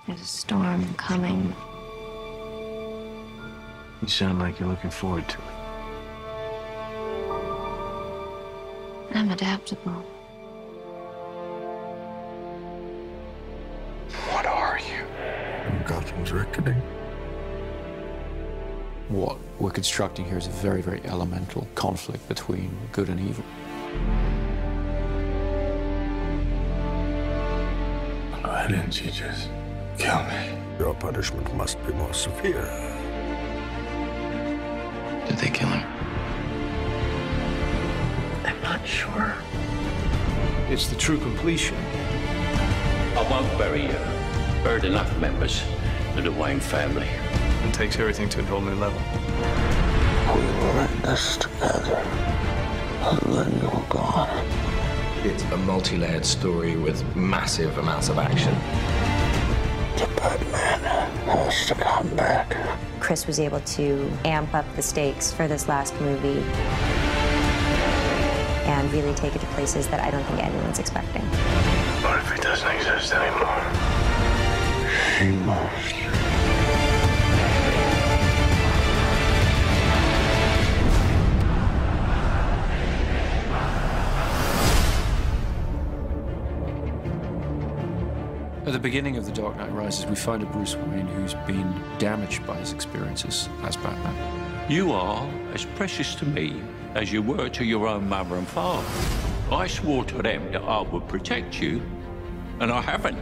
There's a storm coming. You sound like you're looking forward to it. I'm adaptable. What are you? Gotham's reckoning. What we're constructing here is a very, very elemental conflict between good and evil. Why didn't you just kill me? Your punishment must be more severe. Did they kill him? I'm not sure. It's the true completion. I won't bury you. Buried enough members of the Wayne family. It takes everything to a whole new level. We were in this together, and then you were gone. It's a multi-layered story with massive amounts of action. The Batman has to come back. Chris was able to amp up the stakes for this last movie and really take it to places that I don't think anyone's expecting. What if he doesn't exist anymore? She must. At the beginning of The Dark Knight Rises, we find a Bruce Wayne who's been damaged by his experiences as Batman. You are as precious to me as you were to your own mother and father. I swore to them that I would protect you, and I haven't.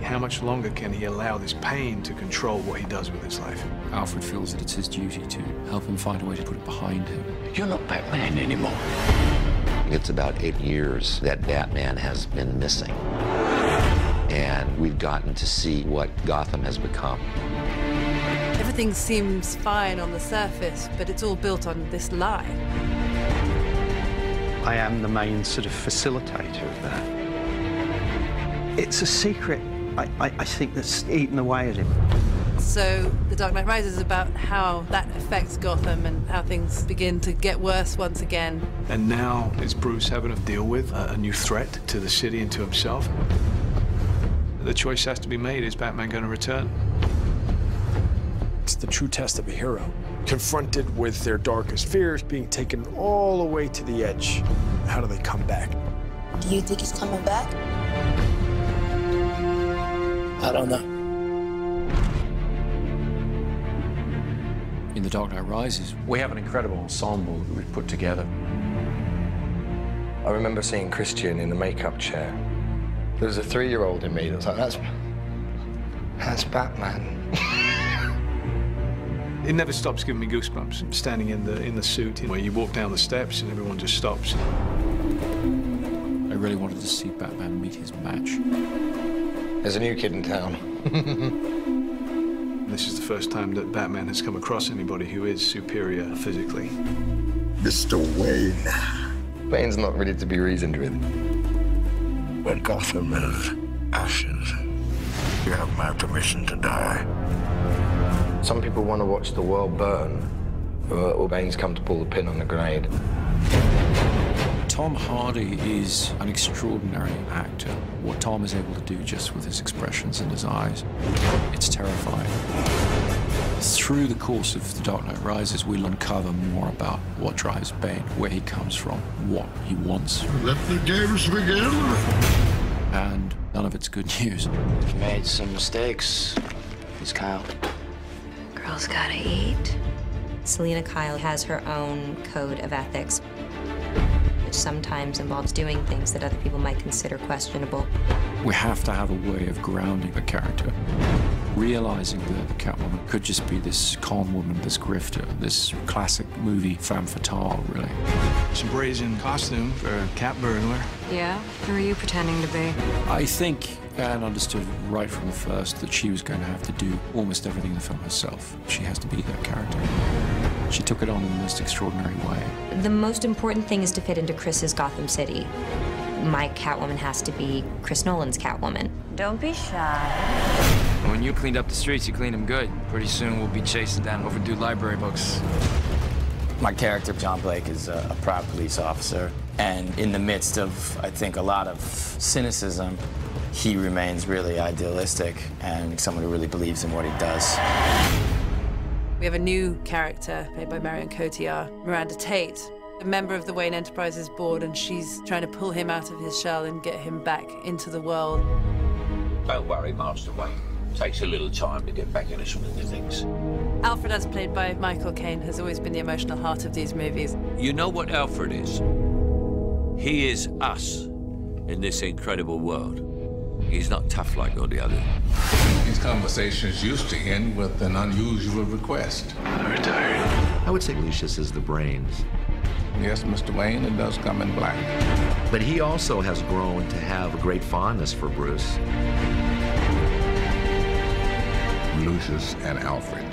How much longer can he allow this pain to control what he does with his life? Alfred feels that it's his duty to help him find a way to put it behind him. You're not Batman anymore. It's about 8 years that Batman has been missing. And we've gotten to see what Gotham has become. Everything seems fine on the surface, but it's all built on this lie. I am the main sort of facilitator of that. It's a secret, I think, that's eaten away at him. So The Dark Knight Rises is about how that affects Gotham and how things begin to get worse once again. And now it's Bruce having to deal with a new threat to the city and to himself. The choice has to be made. Is Batman going to return? It's the true test of a hero. Confronted with their darkest fears, being taken all the way to the edge. How do they come back? Do you think he's coming back? I don't know. In The Dark Knight Rises, we have an incredible ensemble that we've put together. I remember seeing Christian in the makeup chair. There was a 3-year-old in me that was like, that's Batman. It never stops giving me goosebumps. Standing in the suit, where you walk down the steps and everyone just stops. I really wanted to see Batman meet his match. There's a new kid in town. This is the first time that Batman has come across anybody who is superior physically. Mr. Wayne. Wayne's not ready to be reasoned with. When Gotham is ashes, you have my permission to die. Some people want to watch the world burn, or Wayne's come to pull the pin on the grenade. Tom Hardy is an extraordinary actor. What Tom is able to do just with his expressions and his eyes, it's terrifying. Through the course of The Dark Knight Rises, we'll uncover more about what drives Bane, where he comes from, what he wants. Let the games begin. And none of it's good news. We've made some mistakes. Who's Kyle? Girls gotta eat. Selina Kyle has her own code of ethics, which sometimes involves doing things that other people might consider questionable. We have to have a way of grounding the character, realizing that the Catwoman could just be this con woman, this grifter, this classic movie femme fatale, really. Some brazen costume for a cat burglar. Yeah? Who are you pretending to be? I think Anne understood right from the first that she was going to have to do almost everything in the film herself. She has to be that character. She took it on in the most extraordinary way. The most important thing is to fit into Chris's Gotham City. My Catwoman has to be Chris Nolan's Catwoman. Don't be shy. When you cleaned up the streets, you cleaned them good. Pretty soon we'll be chasing down overdue library books. My character, John Blake, is a proud police officer. And in the midst of, I think, a lot of cynicism, he remains really idealistic and someone who really believes in what he does. We have a new character played by Marion Cotillard, Miranda Tate, a member of the Wayne Enterprises board, and she's trying to pull him out of his shell and get him back into the world. Don't worry, Master Wayne. Takes a little time to get back in the swing of things. Alfred, as played by Michael Caine, has always been the emotional heart of these movies. You know what Alfred is? He is us in this incredible world. He's not tough like all the others. These conversations used to end with an unusual request. I retired. I would say Lucius is the brains. Yes, Mr. Wayne, it does come in black. But he also has grown to have a great fondness for Bruce. Lucius and Alfred.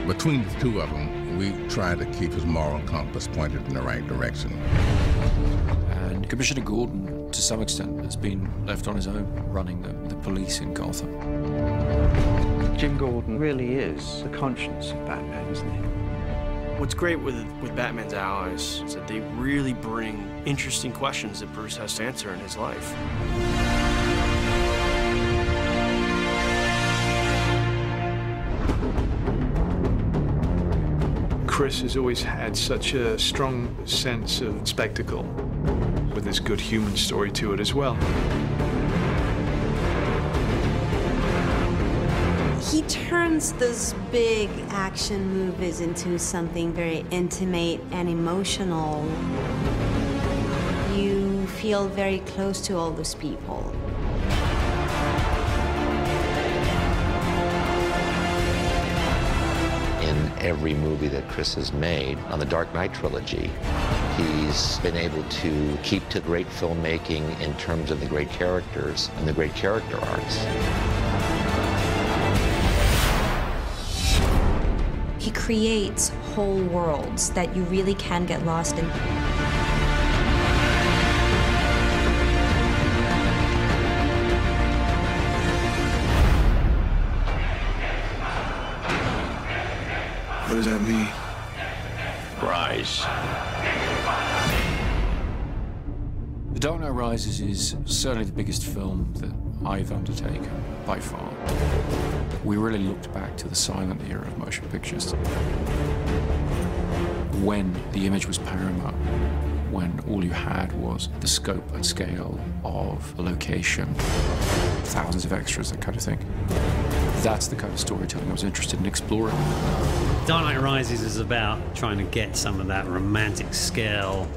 Between the two of them, we try to keep his moral compass pointed in the right direction. And Commissioner Gordon, to some extent, has been left on his own running the police in Gotham. Jim Gordon really is the conscience of Batman, isn't he? What's great with Batman's allies is that they really bring interesting questions that Bruce has to answer in his life. Chris has always had such a strong sense of spectacle, with this good human story to it as well. He turns those big action movies into something very intimate and emotional. You feel very close to all those people. In every movie that Chris has made on the Dark Knight trilogy, he's been able to keep to great filmmaking in terms of the great characters and the great character arcs. He creates whole worlds that you really can get lost in. What does that mean? Rise. The Dark Knight Rises is certainly the biggest film that I've undertaken, by far. We really looked back to the silent era of motion pictures, when the image was paramount, when all you had was the scope and scale of a location, thousands of extras, that kind of thing. That's the kind of storytelling I was interested in exploring. Dark Knight Rises is about trying to get some of that romantic scale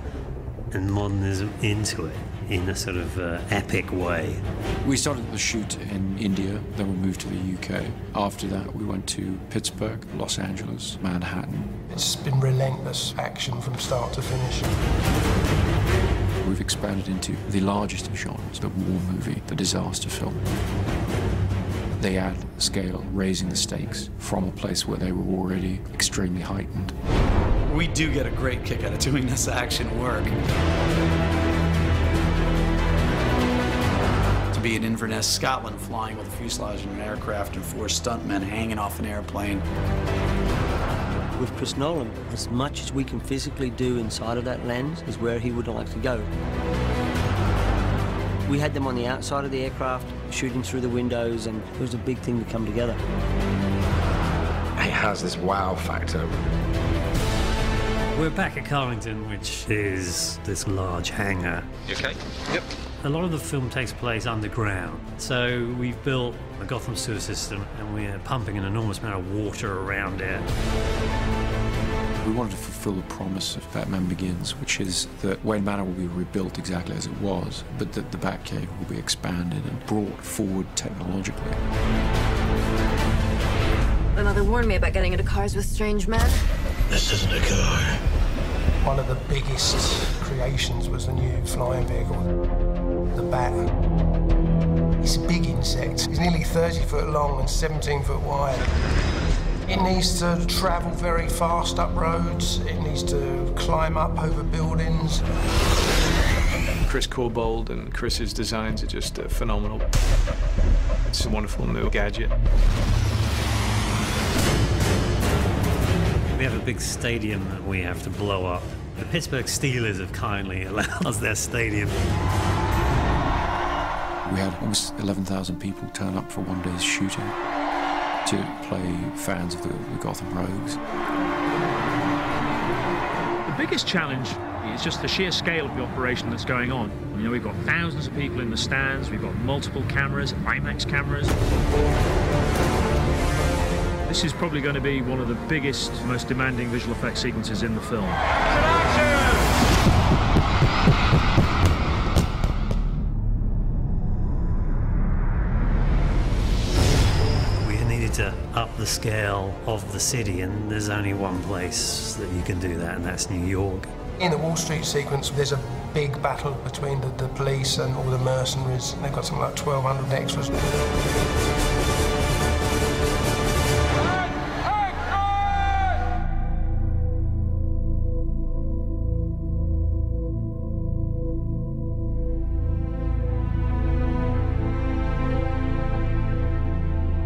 and modernism into it in a sort of epic way. We started the shoot in India, then we moved to the UK. After that, we went to Pittsburgh, Los Angeles, Manhattan. It's been relentless action from start to finish. We've expanded into the largest of genres, the war movie, the disaster film. They add scale, raising the stakes from a place where they were already extremely heightened. We do get a great kick out of doing this action work. To be in Inverness, Scotland, flying with a fuselage in an aircraft and 4 stuntmen hanging off an airplane. With Chris Nolan, as much as we can physically do inside of that lens is where he would like to go. We had them on the outside of the aircraft, shooting through the windows, and it was a big thing to come together. It has this wow factor. We're back at Carlington, which is this large hangar. You okay? Yep. A lot of the film takes place underground. So we've built a Gotham sewer system, and we're pumping an enormous amount of water around it. We wanted to fulfill the promise of Batman Begins, which is that Wayne Manor will be rebuilt exactly as it was, but that the Batcave will be expanded and brought forward technologically. My mother warned me about getting into cars with strange men. This isn't a car. One of the biggest creations was the new flying vehicle, the Bat. It's a big insect. It's nearly 30 foot long and 17 foot wide. It needs to travel very fast up roads. It needs to climb up over buildings. Chris Corbould and Chris's designs are just phenomenal. It's a wonderful new gadget. We have a big stadium that we have to blow up. The Pittsburgh Steelers have kindly allowed us their stadium. We We had almost 11,000 people turn up for one day's shooting to play fans of the Gotham Rogues. The biggest challenge is just the sheer scale of the operation that's going on. You know, we've got thousands of people in the stands, we've got multiple cameras, IMAX cameras. This is probably going to be one of the biggest, most demanding visual effects sequences in the film. To up the scale of the city, and there's only one place that you can do that, and that's New York. In the Wall Street sequence, there's a big battle between the police and all the mercenaries. They've got something like 1,200 extras.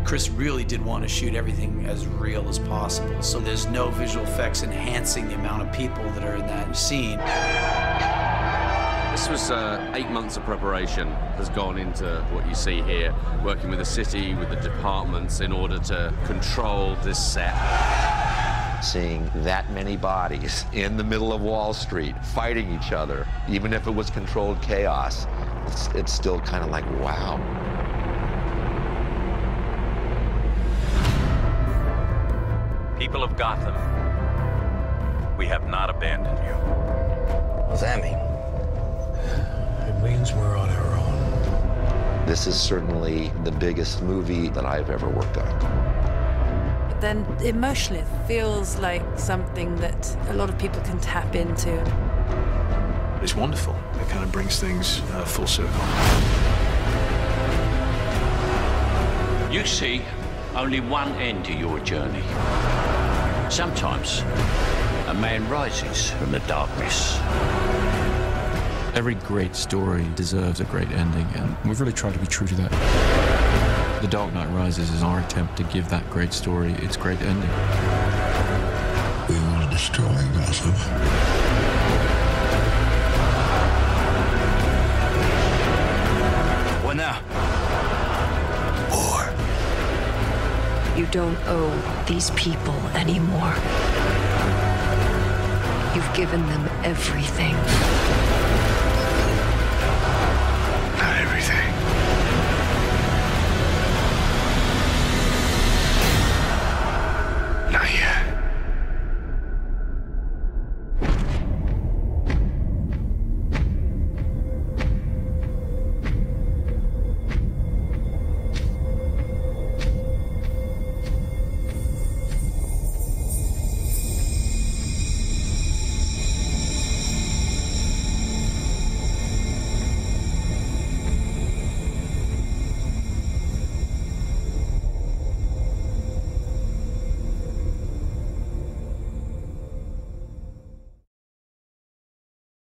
Chris really did want to shoot everything as real as possible, so there's no visual effects enhancing the amount of people that are in that scene. This was 8 months of preparation has gone into what you see here, working with the city, with the departments in order to control this set. Seeing that many bodies in the middle of Wall Street fighting each other, even if it was controlled chaos, it's still kind of like, wow. People of Gotham, we have not abandoned you. What does that mean? It means we're on our own. This is certainly the biggest movie that I've ever worked on. But then emotionally, it feels like something that a lot of people can tap into. It's wonderful. It kind of brings things full circle. You see only one end to your journey. Sometimes a man rises from the darkness. Every great story deserves a great ending, and we've really tried to be true to that. The Dark Knight Rises is our attempt to give that great story its great ending. We want to destroy Gotham. What now? You don't owe these people anymore. You've given them everything.